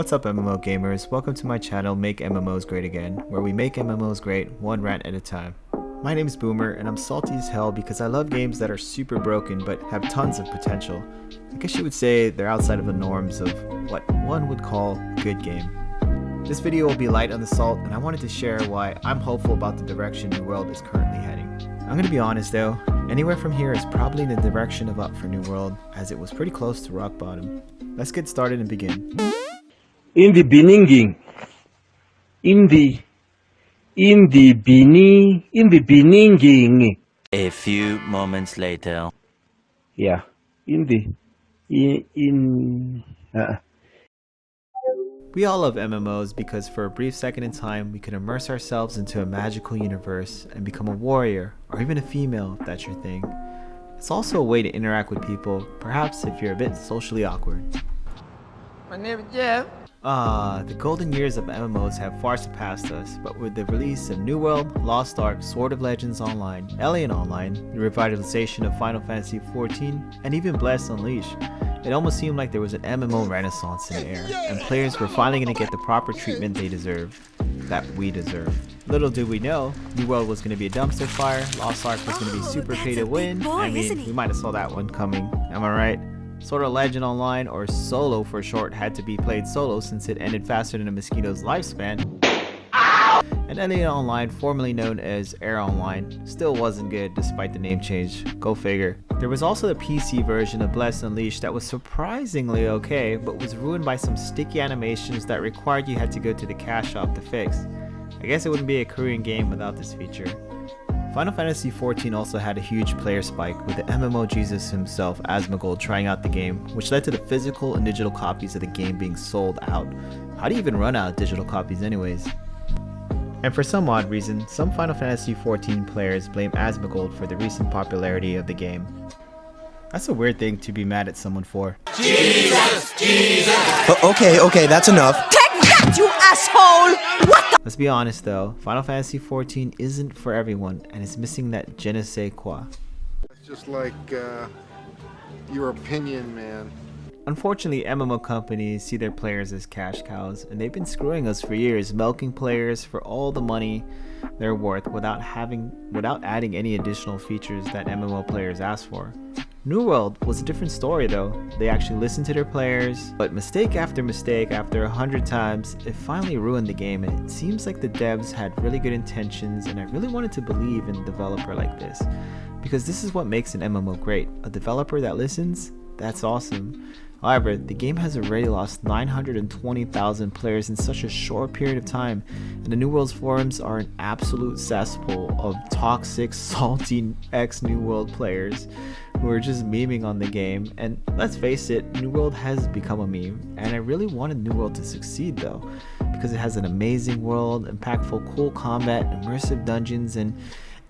What's up MMO gamers, welcome to my channel Make MMOs Great Again, where we make MMOs great, one rant at a time. My name's Boomer and I'm salty as hell because I love games that are super broken but have tons of potential. I guess you would say they're outside of the norms of what one would call a good game. This video will be light on the salt and I wanted to share why I'm hopeful about the direction New World is currently heading. I'm gonna be honest though, anywhere from here is probably in the direction of up for New World, as it was pretty close to rock bottom. Let's get started and begin. In the beginning, A few moments later. Yeah, We all love MMOs because for a brief second in time we can immerse ourselves into a magical universe and become a warrior or even a female if that's your thing. It's also a way to interact with people, perhaps if you're a bit socially awkward. My name is Jeff. The golden years of MMOs have far surpassed us, but with the release of New World, Lost Ark, Sword of Legends Online, Alien Online, the revitalization of Final Fantasy XIV, and even Bless Unleashed, it almost seemed like there was an MMO Renaissance in the air, and players were finally going to get the proper treatment they deserve, that we deserve. Little did we know, New World was going to be a dumpster fire, Lost Ark was going to be super pay to win. I mean, we might have saw that one coming, am I right? Sword of Legend Online, or Solo for short, had to be played solo since it ended faster than a mosquito's lifespan. And Alien Online, formerly known as Air Online, still wasn't good despite the name change. Go figure. There was also the PC version of Bless Unleashed that was surprisingly okay, but was ruined by some sticky animations that required you had to go to the cash shop to fix. I guess it wouldn't be a Korean game without this feature. Final Fantasy XIV also had a huge player spike, with the MMO Jesus himself, Asmongold, trying out the game, which led to the physical and digital copies of the game being sold out. How do you even run out of digital copies anyways? And for some odd reason, some Final Fantasy XIV players blame Asmongold for the recent popularity of the game. That's a weird thing to be mad at someone for. Jesus! Okay, that's enough. Take that, you asshole! What the? Let's be honest though, Final Fantasy XIV isn't for everyone and it's missing that je ne sais quoi. It's just like your opinion, man. Unfortunately, MMO companies see their players as cash cows, and they've been screwing us for years, milking players for all the money they're worth without adding any additional features that MMO players ask for. New World was a different story though. They actually listened to their players, but mistake after 100 times, it finally ruined the game, and it seems like the devs had really good intentions, and I really wanted to believe in a developer like this, because this is what makes an MMO great. A developer that listens, that's awesome. However, the game has already lost 920,000 players in such a short period of time, and the New World's forums are an absolute cesspool of toxic, salty ex-New World players who are just memeing on the game. And let's face it, New World has become a meme, and I really wanted New World to succeed though, because it has an amazing world, impactful, cool combat, immersive dungeons, and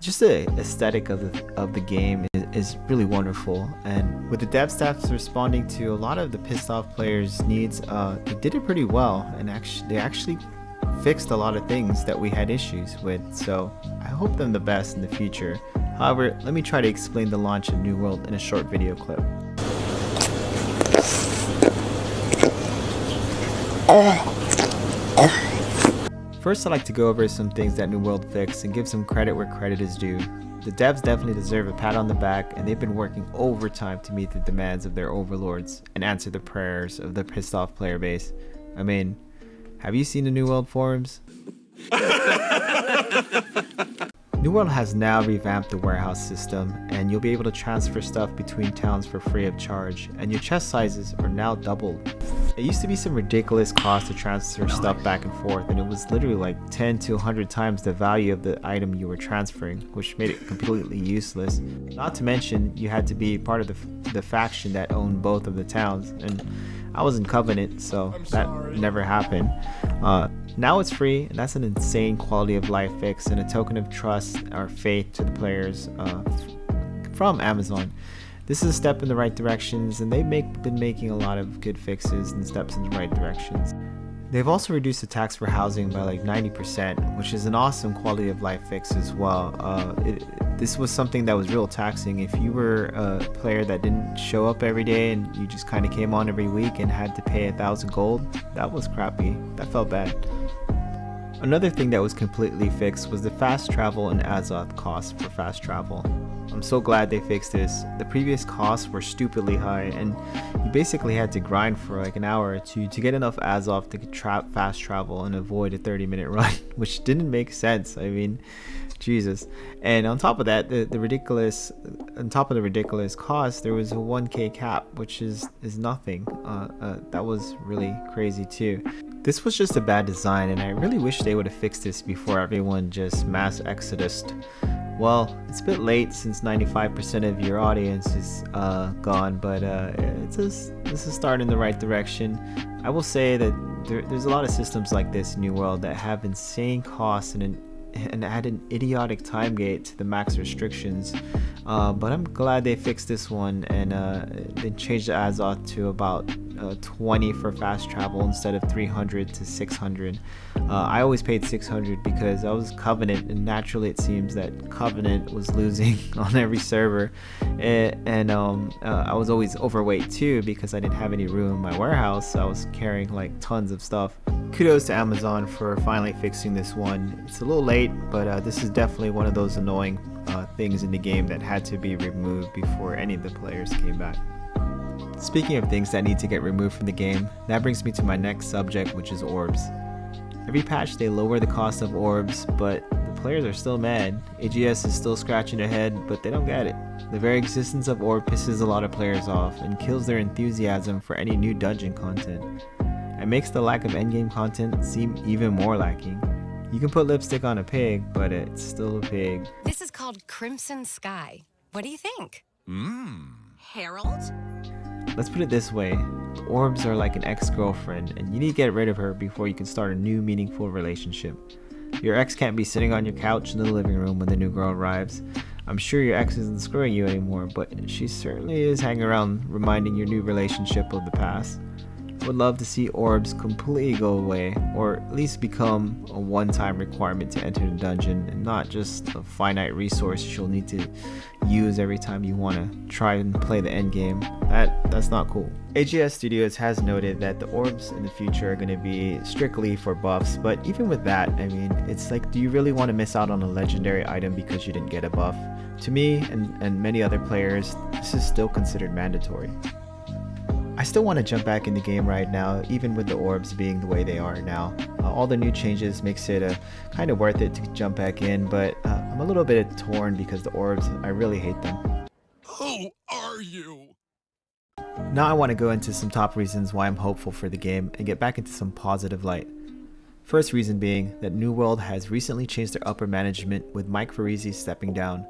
just the aesthetic of the game is really wonderful. And with the dev staff responding to a lot of the pissed off players' needs, they did it pretty well, and they actually fixed a lot of things that we had issues with, so I hope them the best in the future. However, let me try to explain the launch of New World in a short video clip. First, I'd like to go over some things that New World fixed and give some credit where credit is due. The devs definitely deserve a pat on the back, and they've been working overtime to meet the demands of their overlords and answer the prayers of the pissed off player base. I mean, have you seen the New World forums? New World has now revamped the warehouse system, and you'll be able to transfer stuff between towns for free of charge, and your chest sizes are now doubled. It used to be some ridiculous cost to transfer stuff back and forth, and it was literally like 10 to 100 times the value of the item you were transferring, which made it completely useless. Not to mention, you had to be part of the faction that owned both of the towns, and I was in Covenant, so that never happened. Now it's free, and that's an insane quality of life fix and a token of trust or faith to the players from Amazon. This is a step in the right directions, and they've been making a lot of good fixes and steps in the right directions. They've also reduced the tax for housing by like 90%, which is an awesome quality of life fix as well. this was something that was real taxing. If you were a player that didn't show up every day and you just kind of came on every week and had to pay 1,000 gold, that was crappy. That felt bad. Another thing that was completely fixed was the fast travel and Azoth costs for fast travel. I'm so glad they fixed this. The previous costs were stupidly high, and you basically had to grind for like an hour or two to get enough Azoth to fast travel and avoid a 30-minute run, which didn't make sense. I mean, Jesus. And on top of that, the ridiculous cost, there was a 1k cap, which is nothing. That was really crazy too. This was just a bad design, and I really wish they would have fixed this before everyone just mass exodused. Well, it's a bit late since 95% of your audience is gone, but it's a start in the right direction. I will say that there's a lot of systems like this in New World that have insane costs and add an idiotic time gate to the max restrictions, but I'm glad they fixed this one, and they changed the Azoth to about 20 for fast travel instead of 300 to 600. I always paid 600 because I was Covenant, and naturally it seems that Covenant was losing on every server, and I was always overweight too because I didn't have any room in my warehouse, so I was carrying like tons of stuff. Kudos to Amazon for finally fixing this one. It's a little late, but this is definitely one of those annoying things in the game that had to be removed before any of the players came back. Speaking of things that need to get removed from the game, that brings me to my next subject, which is orbs. Every patch they lower the cost of orbs, but the players are still mad. AGS is still scratching their head, but they don't get it. The very existence of orb pisses a lot of players off and kills their enthusiasm for any new dungeon content. It makes the lack of endgame content seem even more lacking. You can put lipstick on a pig, but it's still a pig. This is called Crimson Sky. What do you think? Harold? Let's put it this way, orbs are like an ex-girlfriend, and you need to get rid of her before you can start a new meaningful relationship. Your ex can't be sitting on your couch in the living room when the new girl arrives. I'm sure your ex isn't screwing you anymore, but she certainly is hanging around reminding your new relationship of the past. I would love to see orbs completely go away, or at least become a one-time requirement to enter the dungeon and not just a finite resource you'll need to use every time you want to try and play the end game. That's not cool. AGS Studios has noted that the orbs in the future are going to be strictly for buffs, but even with that, I mean, it's like, do you really want to miss out on a legendary item because you didn't get a buff? To me and many other players, this is still considered mandatory. I still want to jump back in the game right now, even with the orbs being the way they are now. All the new changes makes it kind of worth it to jump back in, but I'm a little bit torn because the orbs, I really hate them. Who are you? Now I want to go into some top reasons why I'm hopeful for the game and get back into some positive light. First reason being that New World has recently changed their upper management, with Mike Farese stepping down.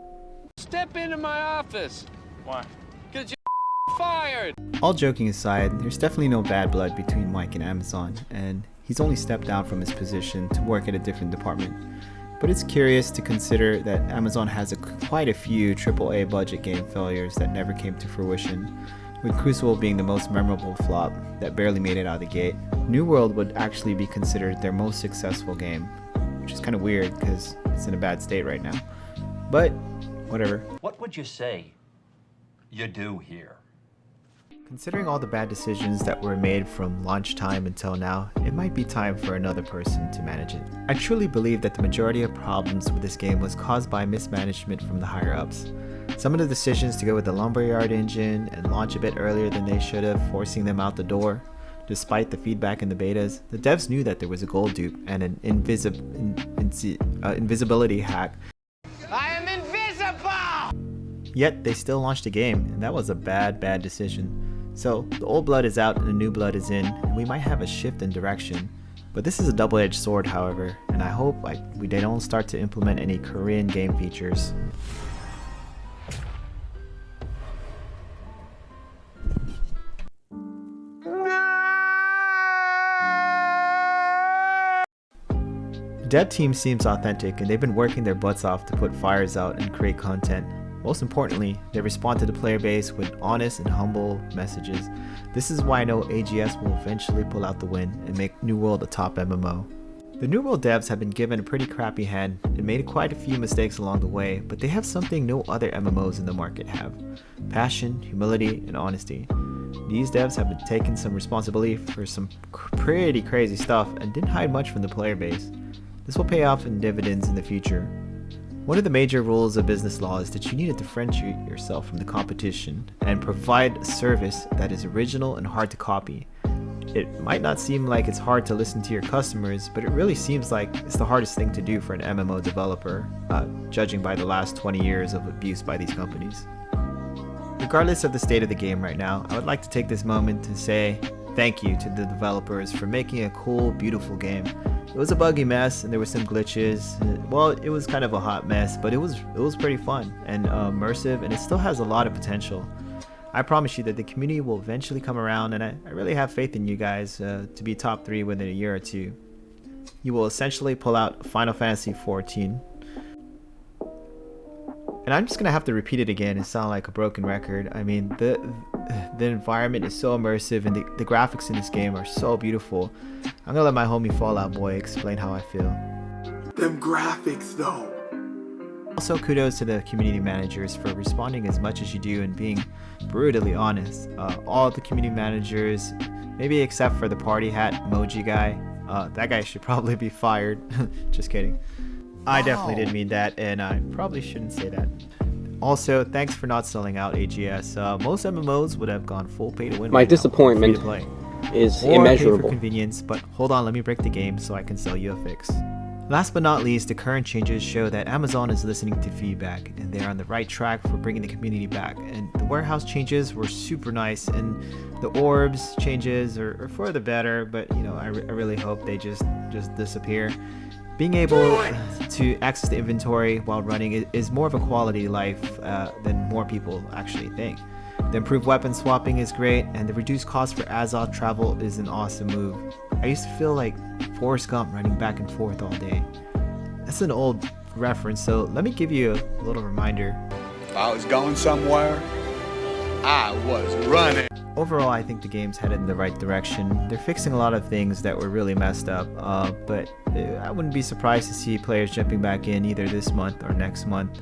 Step into my office. Why? Because you're fired. All joking aside, there's definitely no bad blood between Mike and Amazon, and he's only stepped down from his position to work at a different department. But it's curious to consider that Amazon has quite a few AAA budget game failures that never came to fruition, with Crucible being the most memorable flop that barely made it out of the gate. New World would actually be considered their most successful game, which is kind of weird because it's in a bad state right now. But whatever. What would you say you do here? Considering all the bad decisions that were made from launch time until now, it might be time for another person to manage it. I truly believe that the majority of problems with this game was caused by mismanagement from the higher ups. Some of the decisions to go with the Lumberyard engine and launch a bit earlier than they should have, forcing them out the door. Despite the feedback in the betas, the devs knew that there was a gold dupe and an invisibility hack. I am invisible! Yet they still launched a game, and that was a bad decision. So the old blood is out and the new blood is in, and we might have a shift in direction. But this is a double-edged sword, however, and I hope they don't start to implement any Korean game features. The dev team seems authentic, and they've been working their butts off to put fires out and create content. Most importantly, they respond to the player base with honest and humble messages. This is why I know AGS will eventually pull out the win and make New World a top MMO. The New World devs have been given a pretty crappy hand and made quite a few mistakes along the way, but they have something no other MMOs in the market have: passion, humility, and honesty. These devs have been taking some responsibility for some pretty crazy stuff and didn't hide much from the player base. This will pay off in dividends in the future. One of the major rules of business law is that you need to differentiate yourself from the competition and provide a service that is original and hard to copy. It might not seem like it's hard to listen to your customers, but it really seems like it's the hardest thing to do for an MMO developer, judging by the last 20 years of abuse by these companies. Regardless of the state of the game right now, I would like to take this moment to say thank you to the developers for making a cool, beautiful game. It was a buggy mess and there were some glitches. Well, it was kind of a hot mess, but it was pretty fun and immersive, and it still has a lot of potential. I promise you that the community will eventually come around, and I really have faith in you guys to be top 3 within a year or two. You will essentially pull out Final Fantasy 14. And I'm just gonna have to repeat it again and sound like a broken record. I mean, the environment is so immersive, and the graphics in this game are so beautiful. I'm gonna let my homie Fallout Boy explain how I feel. Them graphics though. Also, kudos to the community managers for responding as much as you do and being brutally honest. All the community managers, maybe except for the party hat emoji guy, that guy should probably be fired. Just kidding. I definitely didn't mean that, and I probably shouldn't say that. Also, thanks for not selling out AGS. Most MMOs would have gone full pay to win. My disappointment is immeasurable. Pay for convenience, but hold on, let me break the game so I can sell you a fix. Last but not least, the current changes show that Amazon is listening to feedback, and they're on the right track for bringing the community back. And the warehouse changes were super nice, and the orbs changes are for the better, but you know, I really hope they just disappear. Being able to access the inventory while running is more of a quality of life than more people actually think. The improved weapon swapping is great, and the reduced cost for Azoth travel is an awesome move. I used to feel like Forrest Gump running back and forth all day. That's an old reference, so let me give you a little reminder. If I was going somewhere, I was running. Overall, I think the game's headed in the right direction. They're fixing a lot of things that were really messed up, but I wouldn't be surprised to see players jumping back in either this month or next month.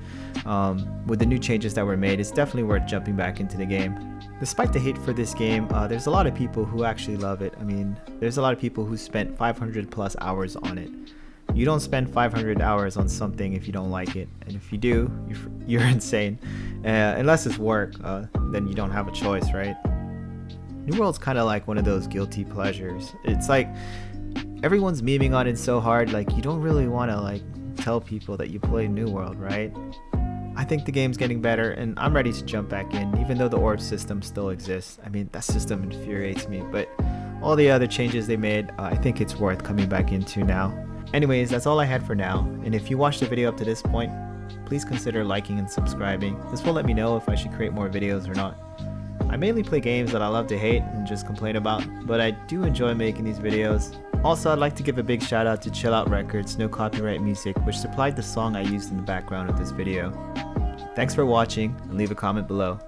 With the new changes that were made, it's definitely worth jumping back into the game. Despite the hate for this game, there's a lot of people who actually love it. I mean, there's a lot of people who spent 500 plus hours on it. You don't spend 500 hours on something if you don't like it, and if you do, you're insane. Unless it's work, then you don't have a choice, right? New World's kind of like one of those guilty pleasures. It's like everyone's memeing on it so hard, like you don't really want to like tell people that you play New World, right? I think the game's getting better, and I'm ready to jump back in, even though the orb system still exists. I mean, that system infuriates me, but all the other changes they made, I think it's worth coming back into now. Anyways, that's all I had for now, and if you watched the video up to this point, please consider liking and subscribing. This will let me know if I should create more videos or not. I mainly play games that I love to hate and just complain about, but I do enjoy making these videos. Also, I'd like to give a big shout out to Chill Out Records, No Copyright Music, which supplied the song I used in the background of this video. Thanks for watching, and leave a comment below.